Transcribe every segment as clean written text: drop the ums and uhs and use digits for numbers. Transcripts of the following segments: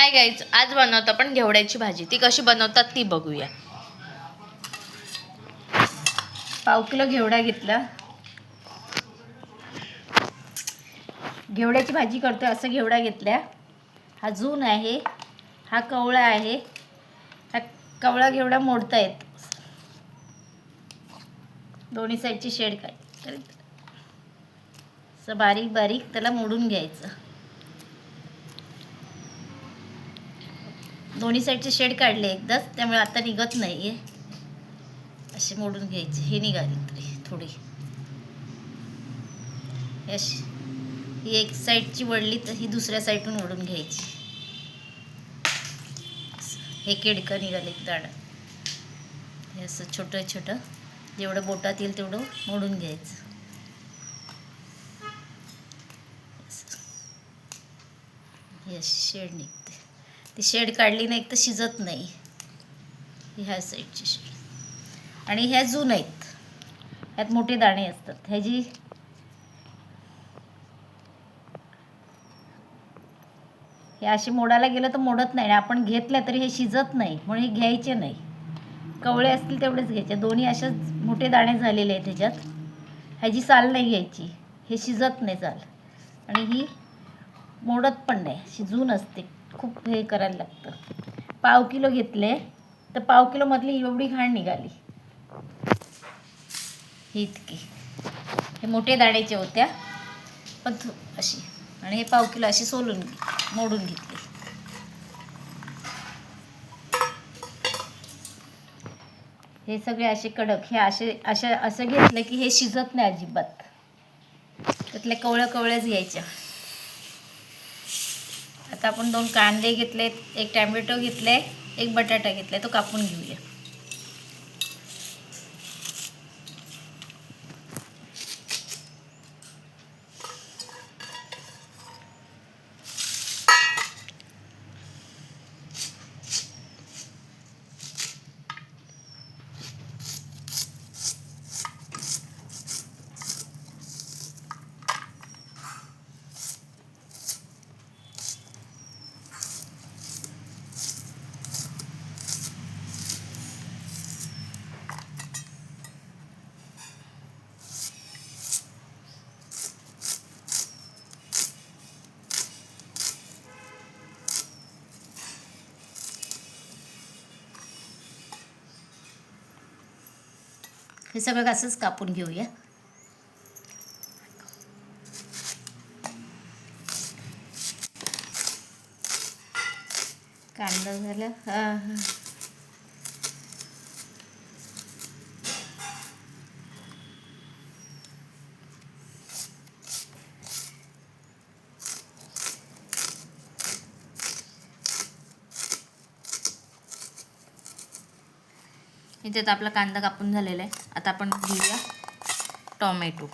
Hi guys, आज बनवतो आपण घेवड्याची भाजी. ती कशी बनवतात ती बघूया. पाव किलो घेवडा घेतला. घेवड्याची भाजी करतोय असं घेवडा घेतल्या. हा जून आहे, हा कवळा आहे. हा कवळा घेवडा मोडता येत, दोन्ही साईडची शेड काय असं बारीक बारीक त्याला मोडून घ्यायचं. दोन्ही साईडचे शेड काढले एकदाच, त्यामुळे आता निघत नाही आहे. असे मोडून घ्यायचे. हे निघाली तरी थोडी. अशी ही एक साईडची वळली तर ही दुसऱ्या साईडून ओढून घ्यायची. हे केडकं निघाले एक दाणं. हे असं छोटं छोटं जेवढं बोटात येईल तेवढं मोडून घ्यायचं. हे शेड निघते. ती शेड काढली नाही तर शिजत नाही. ह्या साईडची शेड. आणि ह्या जून आहेत, ह्यात मोठे दाणे असतात. ह्याची हे अशी मोडायला गेलं तर मोडत नाही. आपण घेतलं तरी हे शिजत नाही, म्हणून हे घ्यायचे नाही. कवळे असतील तेवढेच घ्यायचे. दोन्ही असेच मोठे दाणे झालेले आहेत ह्याच्यात. ह्याची साल नाही घ्यायची, हे शिजत नाही साल. आणि ही मोडत पण नाही, शिजून असते. खूप हे करायला लागतं. पाव किलो घेतले तर पाव किलोमधली एवढी घाण निघाली, ही इतकी. हे मोठे दाण्याच्या होत्या पण अशी. आणि हे पाव किलो अशी सोलून मोडून घेतली. हे सगळे असे कडक. हे असं घेतलं की हे शिजत नाही अजिबात. त्यातल्या कवळ्याच घ्यायच्या. आता आपण 2 कांदे घेतलेत, 1 टॅमॅटो घेतले, 1 बटाटा घेतलाय. तो कापून घेऊया. हे सगळं असंच कापून घेऊया. कांदा झाला. इथे आपला कांदा कापून झालेला आहे. आता आपण घेऊया टोमॅटो.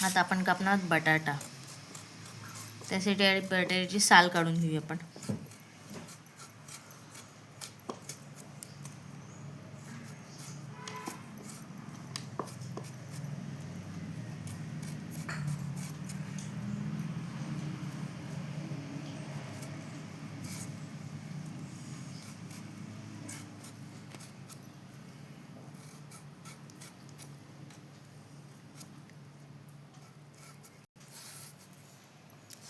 आता आपण कापणार बटाटा. त्यासाठी बटाट्याची साल काढून घेऊया आपण.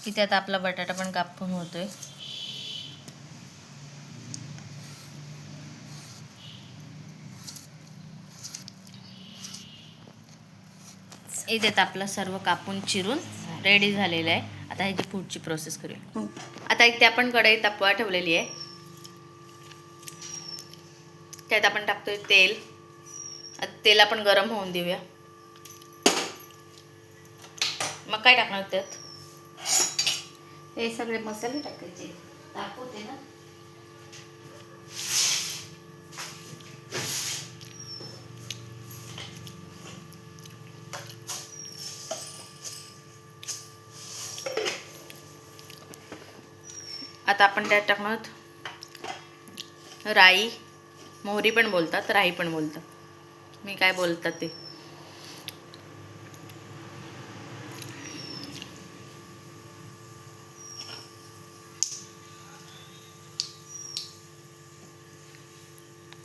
इथे आता आपला बटाटा पण कापून होतोय. इथे आता आपलं सर्व कापून चिरून रेडी झालेलं आहे. आता ह्याची पुढची प्रोसेस करूया. आता इथे आपण कढई तापवा ठेवलेली आहे. त्यात आपण टाकतोय तेल. तेल आपण गरम होऊन देऊया. मग काय टाकणार त्यात? हे सगळे मसाले टाकायचे. तापवते ना. आता आपण त्यात टाकणार राई, मोहरी पण बोलतात, राई पण बोलतात, मी काय बोलतात ते.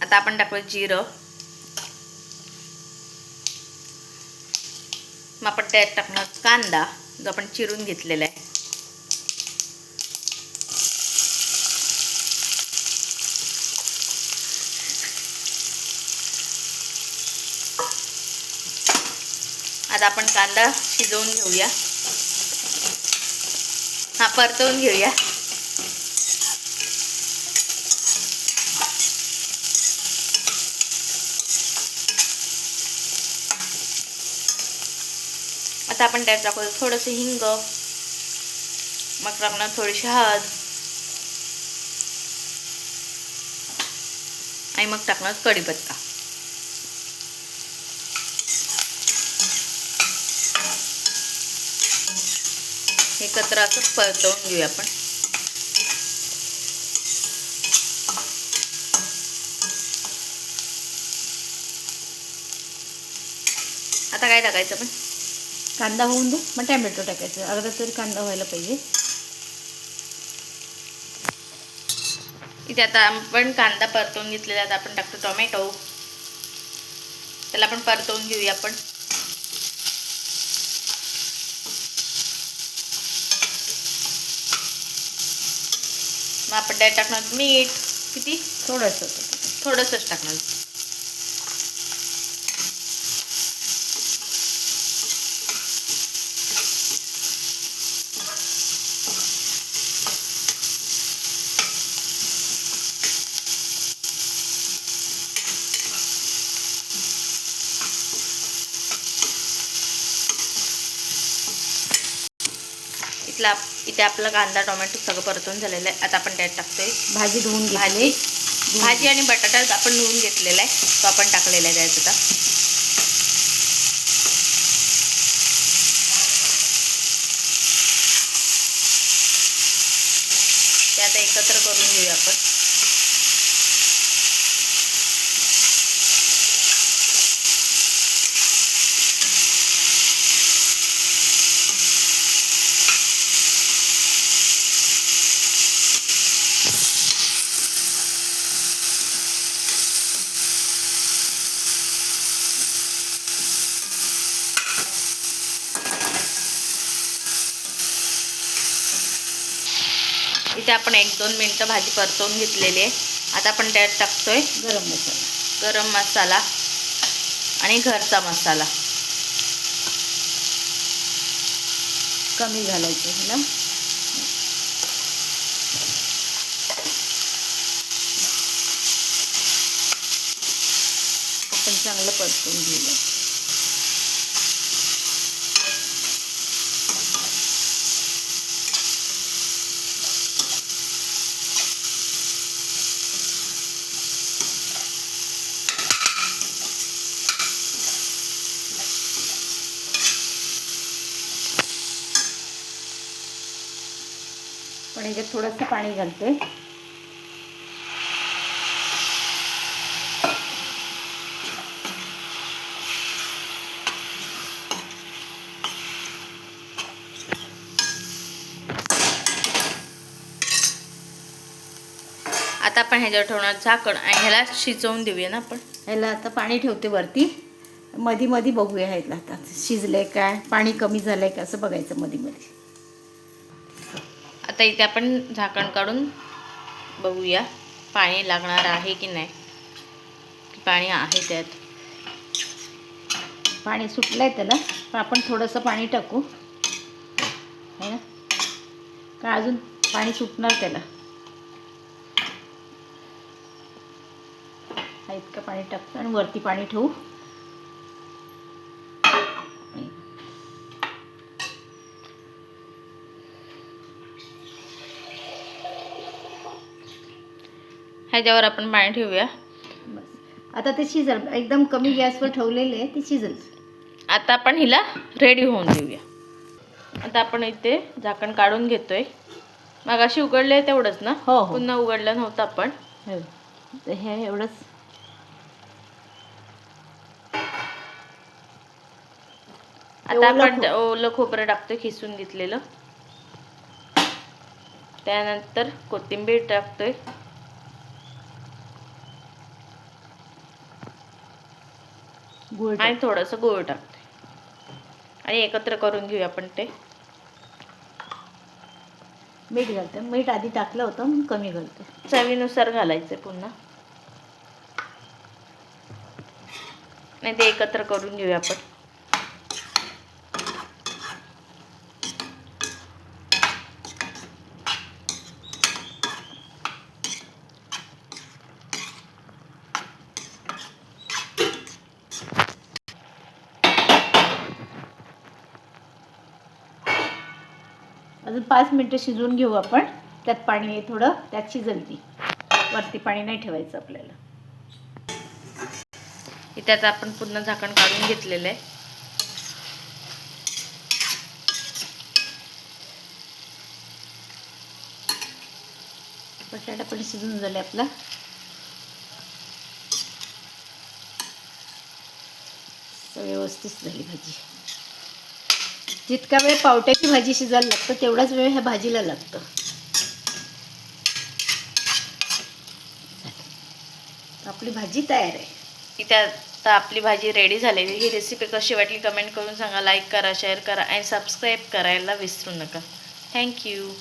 आता आपण टाकूया जिरं. मग आपण त्यात टाकणार कांदा जो आपण चिरून घेतलेला आहे. आता आपण कांदा शिजवून घेऊया, परतवून घेऊया. आता आपण त्यात टाकू थोडंसं हिंग, मग टाकणार थोडीशी हळद आणि मग टाकणार कढीपत्ता. एकत्र असं परतवून घेऊया आपण. आता काय टाकायचं आपण? कांदा होऊन दे, मग टॅमॅटो टाकायचं. अर्धा तरी कांदा व्हायला पाहिजे. इथे आता आपण कांदा परतवून घेतलेला, आता आपण टाकतो टोमॅटो. त्याला आपण परतवून घेऊया आपण. मग आपण त्यात टाकणार मीठ. किती? थोडंसंच टाकणार. इथे आपला कांदा टोमॅटो सगळं परतून झालेलं आहे. आता आपण त्यात टाकतोय भाजी धुवून भाजी आणि बटाटा आपण धुवून घेतलेला आहे, तो आपण टाकलेला आहे त्यात. आता ते आता एकत्र करून घेऊया आपण. इथे आपण 1-2 मिनटं भाजी परतवून घेतलेली आहे. आता आपण त्यात टाकतोय गरम मसाला आणि घरचा मसाला. कमी घालायचं ह्याला. आपण चांगलं परतवून घेऊया. पण ह्याच्यात थोडंसं पाणी घालते. आता आपण ह्याच्यावर ठेवणार झाकण आणि ह्याला शिजवून देऊया ना आपण. ह्याला आता पाणी ठेवते वरती. मधी मधी बघूया ह्याला आता शिजलंय काय, पाणी कमी झालंय का असं बघायचं मधी मधी. आता इथे आपण झाकण काढून बघूया पाणी लागणार आहे की नाही. पाणी आहे त्यात. पाणी सुटलंय त्याला, पण आपण थोडंसं पाणी टाकू है ना, का अजून पाणी सुटणार त्याला. इतकं पाणी टाकतो आणि वरती पाणी ठेवू. ह्याच्यावर आपण पाणी ठेवूया. आता ते शिजल. एकदम कमी गॅसवर ठेवलेले आहे, ते शिजल. आता आपण हिला रेडी होऊन देऊया. आता आपण इथे झाकण काढून घेतोय. मगाशी उघडले तेवढंच ना? हो, हो. पुन्हा उघडलं नव्हतं आपण. तर हे एवढंच. आता आपण ओलं खोबरं टाकतोय खिसून घेतलेलं. त्यानंतर कोथिंबीर टाकतोय. गूळ आणि थोडंसं गूळ टाकतोय आणि एकत्र करून घेऊया आपण ते. मीठ घालते. मीठ आधी टाकलं होतं म्हणून कमी घालते. चवीनुसार घालायचं पुन्हा. नाही ते एकत्र करून घेऊया आपण. अजून 5 मिनटं शिजवून घेऊ आपण. त्यात पाणी आहे थोडं, त्यात शिजेल ती. वरती पाणी नाही ठेवायचं आपल्याला. त्यात आपण पुन्हा झाकण काढून घेतलेलं आहे. बटाटा पण शिजून झाले आपला. व्यवस्थित झाली भाजी. जितका वेळ पावट्याची भाजी शिजायला लागतं तेवढाच वेळ ह्या भाजीला लागतं. आपली भाजी तयार आहे. इथे आता आपली भाजी रेडी झालेली. ही रेसिपी कशी वाटली कमेंट करून सांगा. लाईक करा, शेअर करा आणि सबस्क्राईब करायला विसरू नका. थँक्यू.